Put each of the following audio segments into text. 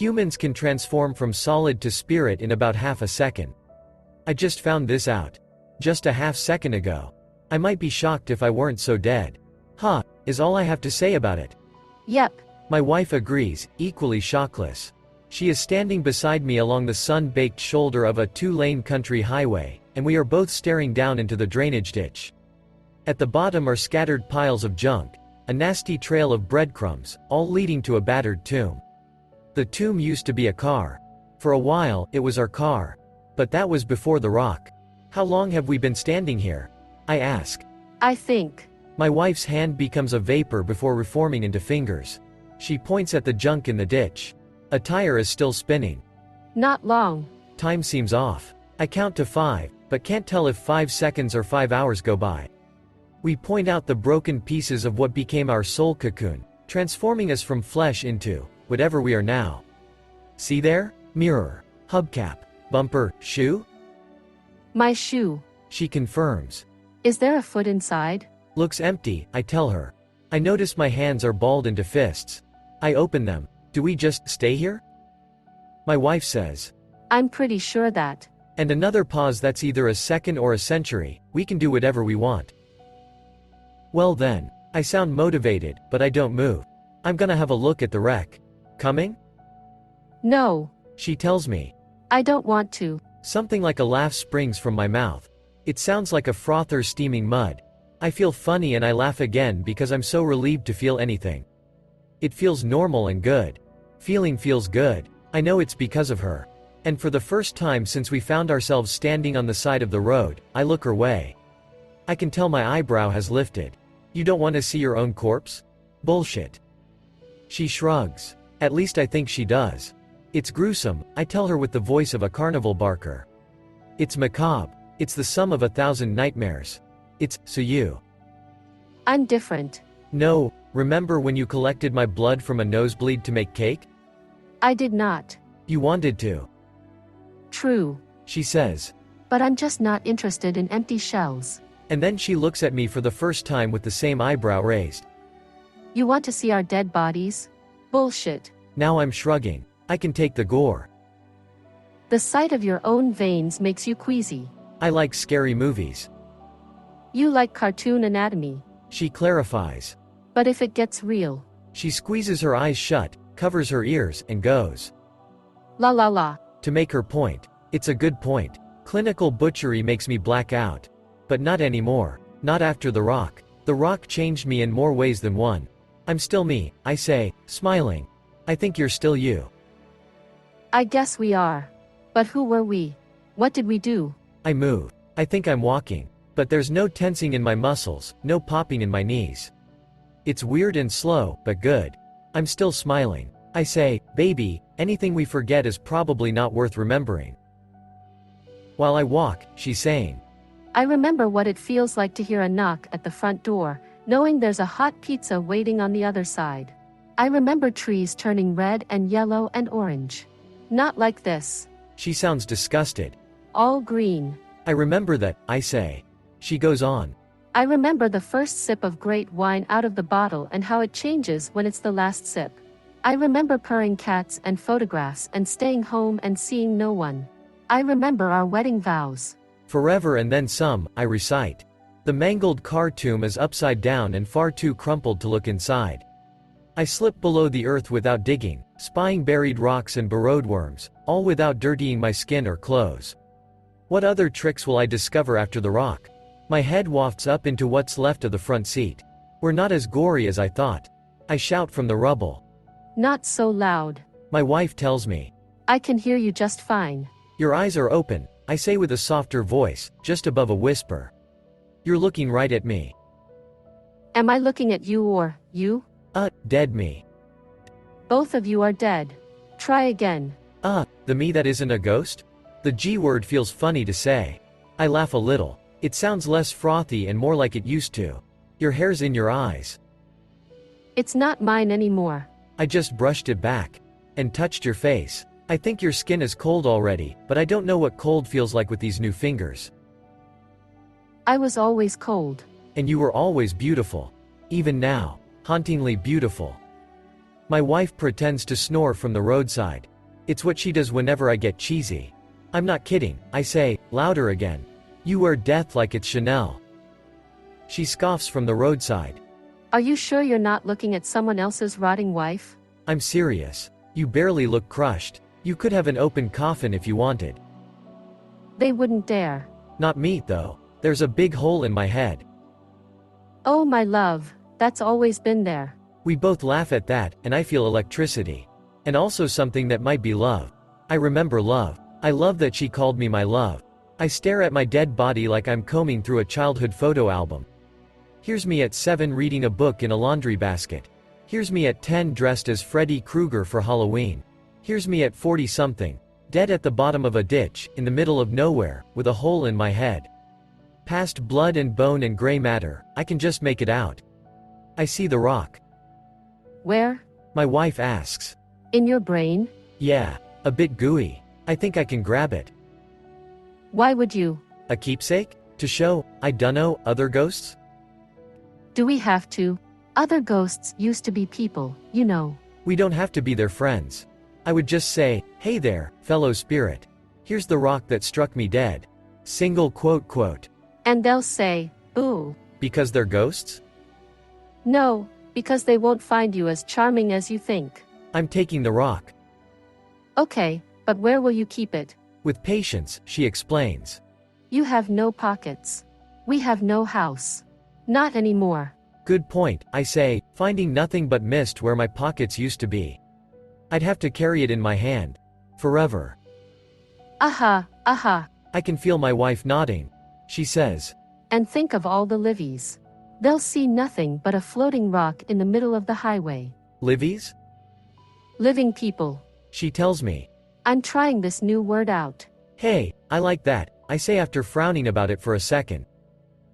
Humans can transform from solid to spirit in about half a second. I just found this out. Just a half second ago. I might be shocked if I weren't so dead. Huh, is all I have to say about it. Yep. My wife agrees, equally shockless. She is standing beside me along the sun-baked shoulder of a two-lane country highway, and we are both staring down into the drainage ditch. At the bottom are scattered piles of junk, a nasty trail of breadcrumbs, all leading to a battered tomb. The tomb used to be a car. For a while, it was our car. But that was before the rock. How long have we been standing here? I ask. I think. My wife's hand becomes a vapor before reforming into fingers. She points at the junk in the ditch. A tire is still spinning. Not long. Time seems off. I count to 5, but can't tell if 5 seconds or 5 hours go by. We point out the broken pieces of what became our soul cocoon, transforming us from flesh into whatever we are now. See there? Mirror, hubcap, bumper, shoe? My shoe. She confirms. Is there a foot inside? Looks empty, I tell her. I notice my hands are balled into fists. I open them. Do we just stay here? My wife says. I'm pretty sure that. And another pause. That's either a second or a century. We can do whatever we want. Well then. I sound motivated, but I don't move. I'm gonna have a look at the wreck. Coming? No. She tells me. I don't want to. Something like a laugh springs from my mouth. It sounds like a frother steaming mud. I feel funny and I laugh again because I'm so relieved to feel anything. It feels normal and good. Feeling feels good. I know it's because of her. And for the first time since we found ourselves standing on the side of the road, I look her way. I can tell my eyebrow has lifted. You don't want to see your own corpse? Bullshit. She shrugs. At least I think she does. It's gruesome, I tell her with the voice of a carnival barker. It's macabre. It's the sum of 1,000 nightmares. So you. I'm different. No, remember when you collected my blood from a nosebleed to make cake? I did not. You wanted to. True. She says. But I'm just not interested in empty shells. And then she looks at me for the first time with the same eyebrow raised. You want to see our dead bodies? Bullshit. Now I'm shrugging. I can take the gore. The sight of your own veins makes you queasy. I like scary movies. You like cartoon anatomy. She clarifies. But if it gets real. She squeezes her eyes shut, covers her ears, and goes. La la la. To make her point. It's a good point. Clinical butchery makes me black out. But not anymore. Not after the rock. The rock changed me in more ways than one. I'm still me, I say, smiling. I think you're still you. I guess we are. But who were we? What did we do? I move. I think I'm walking. But there's no tensing in my muscles, no popping in my knees. It's weird and slow, but good. I'm still smiling. I say, baby, anything we forget is probably not worth remembering. While I walk, she's saying. I remember what it feels like to hear a knock at the front door, knowing there's a hot pizza waiting on the other side. I remember trees turning red and yellow and orange. Not like this. She sounds disgusted. All green. I remember that, I say. She goes on. I remember the first sip of great wine out of the bottle and how it changes when it's the last sip. I remember purring cats and photographs and staying home and seeing no one. I remember our wedding vows. Forever and then some, I recite. The mangled car tomb is upside down and far too crumpled to look inside. I slip below the earth without digging, spying buried rocks and burrowed worms, all without dirtying my skin or clothes. What other tricks will I discover after the rock? My head wafts up into what's left of the front seat. We're not as gory as I thought. I shout from the rubble. Not so loud. My wife tells me. I can hear you just fine. Your eyes are open, I say with a softer voice, just above a whisper. You're looking right at me. Am I looking at you or you? Dead me. Both of you are dead. Try again. The me that isn't a ghost? The G word feels funny to say. I laugh a little. It sounds less frothy and more like it used to. Your hair's in your eyes. It's not mine anymore. I just brushed it back. And touched your face. I think your skin is cold already, but I don't know what cold feels like with these new fingers. I was always cold. And you were always beautiful. Even now. Hauntingly beautiful. My wife pretends to snore from the roadside. It's what she does whenever I get cheesy. I'm not kidding, I say, louder again. You wear death like it's Chanel. She scoffs from the roadside. Are you sure you're not looking at someone else's rotting wife? I'm serious. You barely look crushed. You could have an open coffin if you wanted. They wouldn't dare. Not me, though. There's a big hole in my head. Oh my love, that's always been there. We both laugh at that, and I feel electricity. And also something that might be love. I remember love. I love that she called me my love. I stare at my dead body like I'm combing through a childhood photo album. Here's me at 7 reading a book in a laundry basket. Here's me at 10 dressed as Freddy Krueger for Halloween. Here's me at 40-something, dead at the bottom of a ditch, in the middle of nowhere, with a hole in my head. Past blood and bone and gray matter, I can just make it out. I see the rock. Where? My wife asks. In your brain? Yeah, a bit gooey. I think I can grab it. Why would you? A keepsake? To show, I dunno, other ghosts? Do we have to? Other ghosts used to be people, you know. We don't have to be their friends. I would just say, hey there, fellow spirit. Here's the rock that struck me dead. Single quote. And they'll say, ooh. Because they're ghosts? No, because they won't find you as charming as you think. I'm taking the rock. Okay, but where will you keep it? With patience, she explains. You have no pockets. We have no house. Not anymore. Good point, I say, finding nothing but mist where my pockets used to be. I'd have to carry it in my hand. Forever. Aha. I can feel my wife nodding. She says. And think of all the Livies. They'll see nothing but a floating rock in the middle of the highway. Livies? Living people. She tells me. I'm trying this new word out. Hey, I like that, I say after frowning about it for a second.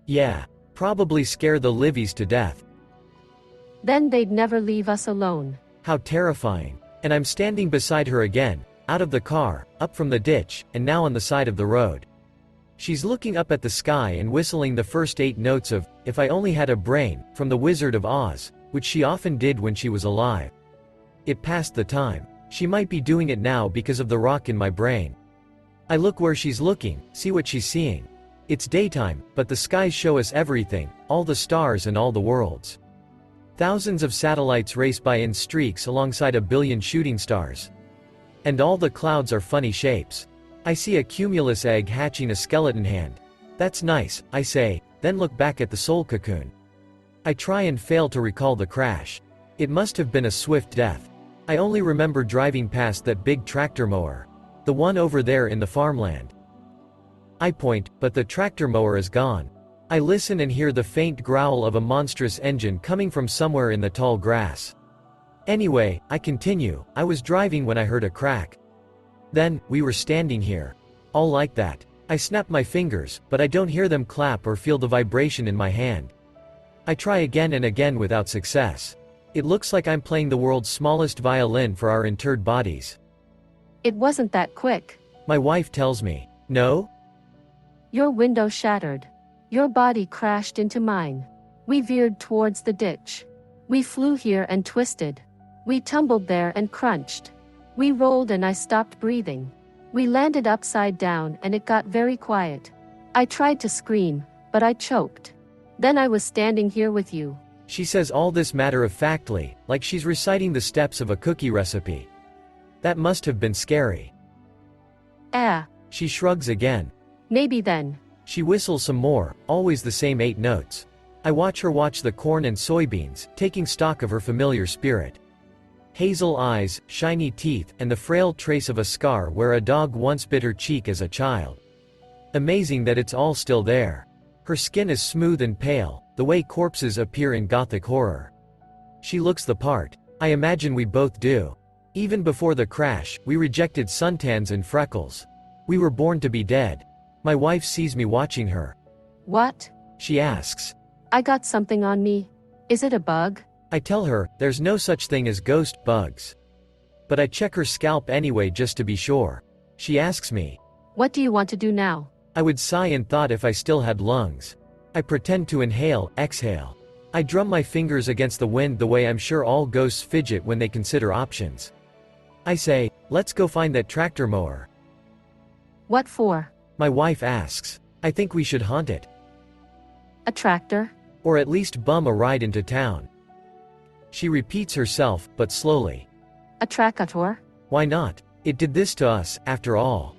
Yeah. Probably scare the Livies to death. Then they'd never leave us alone. How terrifying. And I'm standing beside her again, out of the car, up from the ditch, and now on the side of the road. She's looking up at the sky and whistling the first 8 notes of If I Only Had a Brain, from The Wizard of Oz, which she often did when she was alive. It passed the time. She might be doing it now because of the rock in my brain. I look where she's looking, see what she's seeing. It's daytime, but the skies show us everything, all the stars and all the worlds. Thousands of satellites race by in streaks alongside a billion shooting stars. And all the clouds are funny shapes. I see a cumulus egg hatching a skeleton hand. That's nice, I say, then look back at the soul cocoon. I try and fail to recall the crash. It must have been a swift death. I only remember driving past that big tractor mower. The one over there in the farmland. I point, but the tractor mower is gone. I listen and hear the faint growl of a monstrous engine coming from somewhere in the tall grass. Anyway, I continue, I was driving when I heard a crack. Then, we were standing here. All like that. I snap my fingers, but I don't hear them clap or feel the vibration in my hand. I try again and again without success. It looks like I'm playing the world's smallest violin for our interred bodies. It wasn't that quick. My wife tells me. No? Your window shattered. Your body crashed into mine. We veered towards the ditch. We flew here and twisted. We tumbled there and crunched. We rolled and I stopped breathing. We landed upside down and it got very quiet. I tried to scream, but I choked. Then I was standing here with you. She says all this matter-of-factly, like she's reciting the steps of a cookie recipe. That must have been scary. She shrugs again. Maybe then. She whistles some more, always the same 8 notes. I watch her watch the corn and soybeans, taking stock of her familiar spirit. Hazel eyes, shiny teeth, and the frail trace of a scar where a dog once bit her cheek as a child. Amazing that it's all still there. Her skin is smooth and pale, the way corpses appear in gothic horror. She looks the part. I imagine we both do. Even before the crash, we rejected suntans and freckles. We were born to be dead. My wife sees me watching her. What? She asks. I got something on me. Is it a bug? I tell her, there's no such thing as ghost bugs. But I check her scalp anyway just to be sure. She asks me. What do you want to do now? I would sigh in thought if I still had lungs. I pretend to inhale, exhale. I drum my fingers against the wind the way I'm sure all ghosts fidget when they consider options. I say, Let's go find that tractor mower. What for? My wife asks. I think we should haunt it. A tractor? Or at least bum a ride into town. She repeats herself, but slowly. A tractor? Why not? It did this to us, after all.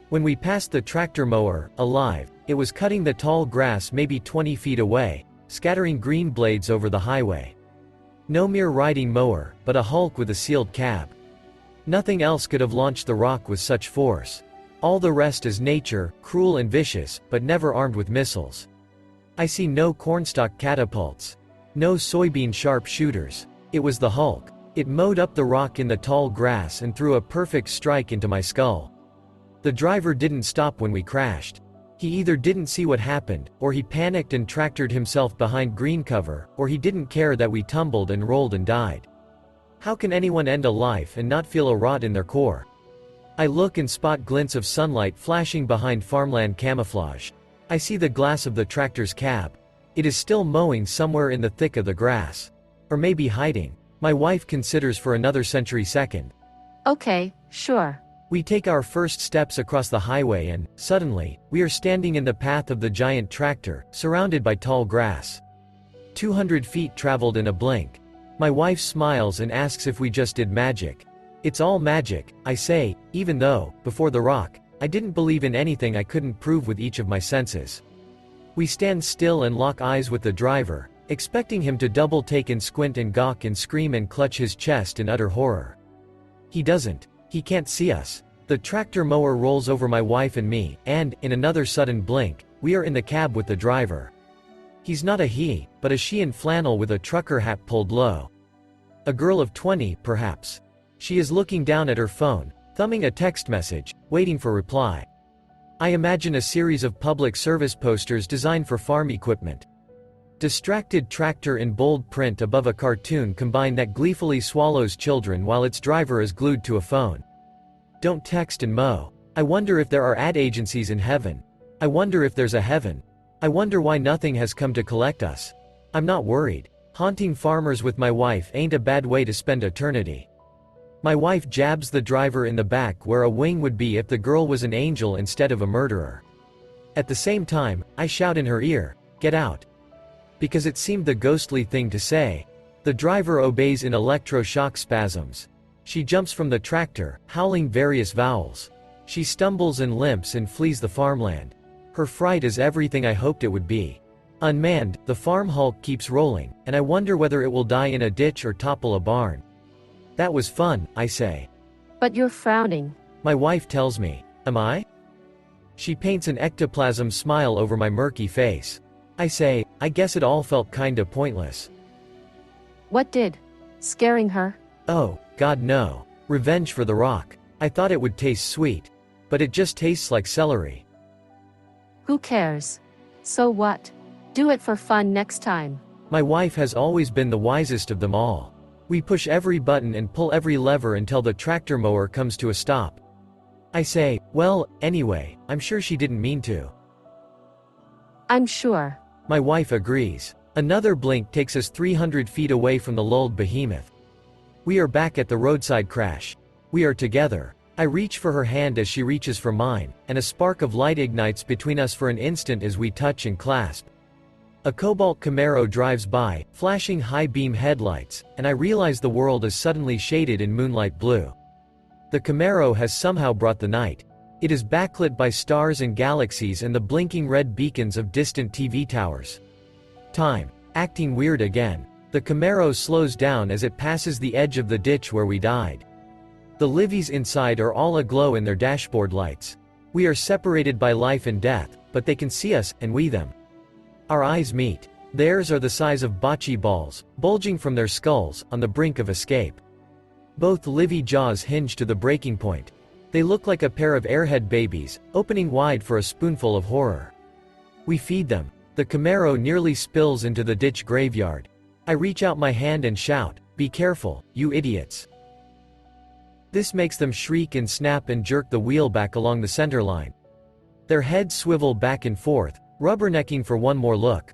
When we passed the tractor mower, alive, it was cutting the tall grass maybe 20 feet away, scattering green blades over the highway. No mere riding mower, but a hulk with a sealed cab. Nothing else could have launched the rock with such force. All the rest is nature, cruel and vicious, but never armed with missiles. I see no cornstalk catapults. No soybean sharpshooters. It was the Hulk. It mowed up the rock in the tall grass and threw a perfect strike into my skull. The driver didn't stop when we crashed. He either didn't see what happened, or he panicked and tractored himself behind green cover, or he didn't care that we tumbled and rolled and died. How can anyone end a life and not feel a rot in their core? I look and spot glints of sunlight flashing behind farmland camouflage. I see the glass of the tractor's cab. It is still mowing somewhere in the thick of the grass. Or maybe hiding. My wife considers for another century second. Okay, sure. We take our first steps across the highway and, suddenly, we are standing in the path of the giant tractor, surrounded by tall grass. 200 feet traveled in a blink. My wife smiles and asks if we just did magic. It's all magic, I say, even though, before the rock, I didn't believe in anything I couldn't prove with each of my senses. We stand still and lock eyes with the driver, expecting him to double take and squint and gawk and scream and clutch his chest in utter horror. He doesn't. He can't see us. The tractor mower rolls over my wife and me, and, in another sudden blink, we are in the cab with the driver. He's not a he, but a she in flannel with a trucker hat pulled low. A girl of 20, perhaps. She is looking down at her phone, thumbing a text message, waiting for reply. I imagine a series of public service posters designed for farm equipment. Distracted tractor in bold print above a cartoon combine that gleefully swallows children while its driver is glued to a phone. Don't text and mow. I wonder if there are ad agencies in heaven. I wonder if there's a heaven. I wonder why nothing has come to collect us. I'm not worried. Haunting farmers with my wife ain't a bad way to spend eternity. My wife jabs the driver in the back where a wing would be if the girl was an angel instead of a murderer. At the same time, I shout in her ear, "Get out." Because it seemed the ghostly thing to say. The driver obeys in electroshock spasms. She jumps from the tractor, howling various vowels. She stumbles and limps and flees the farmland. Her fright is everything I hoped it would be. Unmanned, the farm hulk keeps rolling, and I wonder whether it will die in a ditch or topple a barn. That was fun, I say. But you're frowning. My wife tells me. Am I? She paints an ectoplasm smile over my murky face. I say, I guess it all felt kinda pointless. What did? Scaring her? Oh, God no. Revenge for the rock. I thought it would taste sweet. But it just tastes like celery. Who cares? So what? Do it for fun next time. My wife has always been the wisest of them all. We push every button and pull every lever until the tractor mower comes to a stop. I say, well, anyway, I'm sure she didn't mean to. I'm sure. My wife agrees. Another blink takes us 300 feet away from the lulled behemoth. We are back at the roadside crash. We are together. I reach for her hand as she reaches for mine, and a spark of light ignites between us for an instant as we touch and clasp. A cobalt Camaro drives by, flashing high-beam headlights, and I realize the world is suddenly shaded in moonlight blue. The Camaro has somehow brought the night. It is backlit by stars and galaxies and the blinking red beacons of distant TV towers. Time. Acting weird again. The Camaro slows down as it passes the edge of the ditch where we died. The livies inside are all aglow in their dashboard lights. We are separated by life and death, but they can see us, and we them. Our eyes meet. Theirs are the size of bocce balls, bulging from their skulls, on the brink of escape. Both livy jaws hinge to the breaking point. They look like a pair of airhead babies, opening wide for a spoonful of horror. We feed them. The Camaro nearly spills into the ditch graveyard. I reach out my hand and shout, "Be careful, you idiots." This makes them shriek and snap and jerk the wheel back along the center line. Their heads swivel back and forth, rubbernecking for one more look.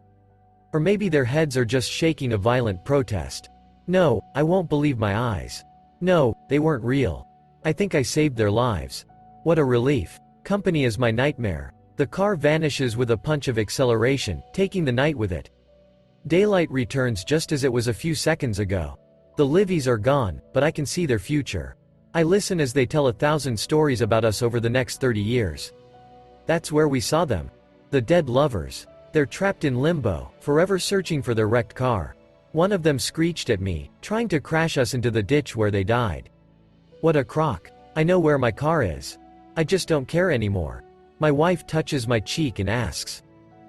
Or maybe their heads are just shaking a violent protest. No, I won't believe my eyes. No, they weren't real. I think I saved their lives. What a relief. Company is my nightmare. The car vanishes with a punch of acceleration, taking the night with it. Daylight returns just as it was a few seconds ago. The Livies are gone, but I can see their future. I listen as they tell 1,000 stories about us over the next 30 years. That's where we saw them. The dead lovers. They're trapped in limbo, forever searching for their wrecked car. One of them screeched at me, trying to crash us into the ditch where they died. What a crock. I know where my car is. I just don't care anymore. My wife touches my cheek and asks.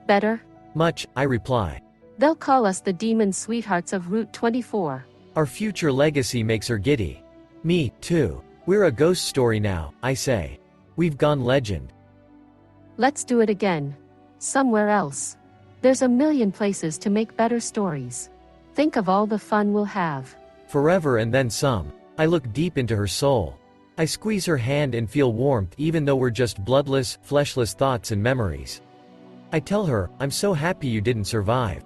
Better? Much, I reply. They'll call us the demon sweethearts of Route 24. Our future legacy makes her giddy. Me, too. We're a ghost story now, I say. We've gone legend. Let's do it again. Somewhere else. There's a million places to make better stories. Think of all the fun we'll have. Forever and then some. I look deep into her soul. I squeeze her hand and feel warmth even though we're just bloodless, fleshless thoughts and memories. I tell her, I'm so happy you didn't survive.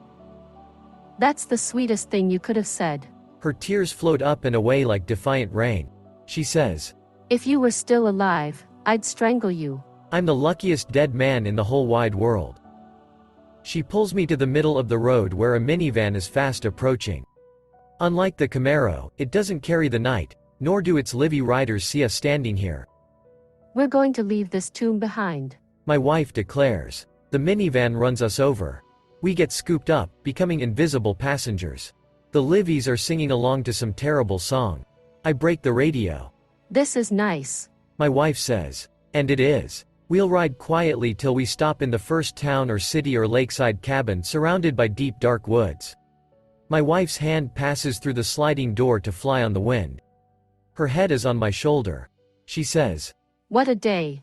That's the sweetest thing you could have said. Her tears float up and away like defiant rain. She says, If you were still alive, I'd strangle you. I'm the luckiest dead man in the whole wide world. She pulls me to the middle of the road where a minivan is fast approaching. Unlike the Camaro, it doesn't carry the night, nor do its Livy riders see us standing here. We're going to leave this tomb behind. My wife declares. The minivan runs us over. We get scooped up, becoming invisible passengers. The Livies are singing along to some terrible song. I break the radio. This is nice. My wife says. And it is. We'll ride quietly till we stop in the first town or city or lakeside cabin surrounded by deep dark woods. My wife's hand passes through the sliding door to fly on the wind. Her head is on my shoulder. She says, What a day.